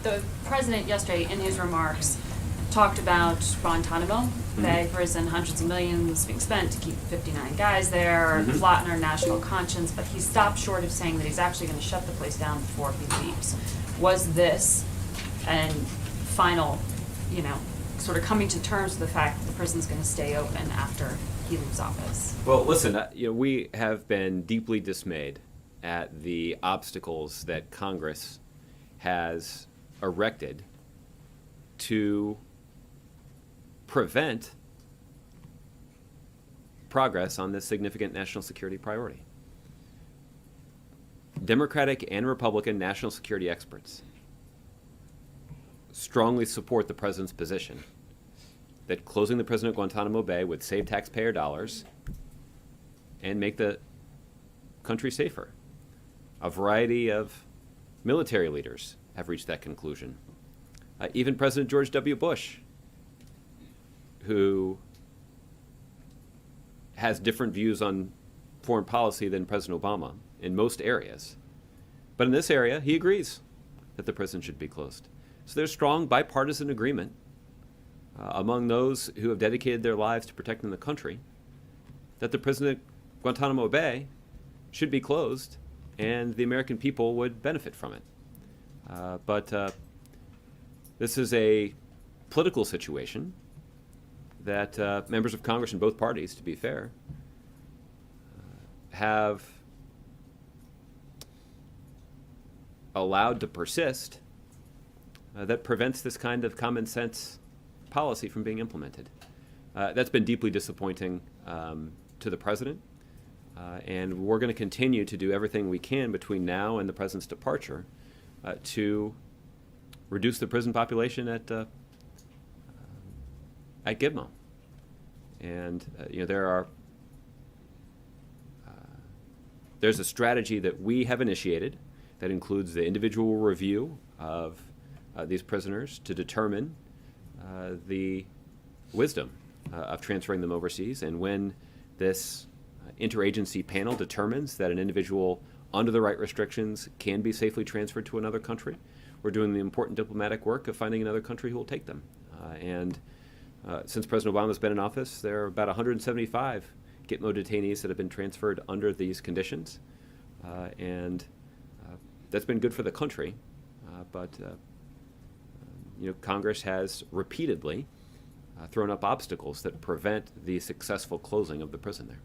The president yesterday, in his remarks, talked about Guantanamo Bay prison, hundreds of millions being spent to keep 59 guys there, flatten our national conscience, but he stopped short of saying that he's actually going to shut the place down before he leaves. Was this and final, sort of coming to terms with the fact that the prison's going to stay open after he leaves office? Well, listen, we have been deeply dismayed at the obstacles that Congress has erected to prevent progress on this significant national security priority. Democratic and Republican national security experts strongly support the president's position that closing the prison at Guantanamo Bay would save taxpayer dollars and make the country safer. A variety of military leaders have reached that conclusion. Even President George W. Bush, who has different views on foreign policy than President Obama in most areas. But in this area, he agrees that the prison should be closed. So there's strong bipartisan agreement among those who have dedicated their lives to protecting the country that the prison at Guantanamo Bay should be closed and the American people would benefit from it. But this is a political situation that members of Congress in both parties, to be fair, have allowed to persist that prevents this kind of common sense policy from being implemented. That's been deeply disappointing to the president, and we're going to continue to do everything we can between now and the president's departure to reduce the prison population at Gitmo. And there's a strategy that we have initiated that includes the individual review of these prisoners to determine the wisdom of transferring them overseas. And when this interagency panel determines that an individual under the right restrictions can be safely transferred to another country, we're doing the important diplomatic work of finding another country who will take them. Since President Obama's been in office, there are about 175 Gitmo detainees that have been transferred under these conditions. That's been good for the country. But Congress has repeatedly thrown up obstacles that prevent the successful closing of the prison there.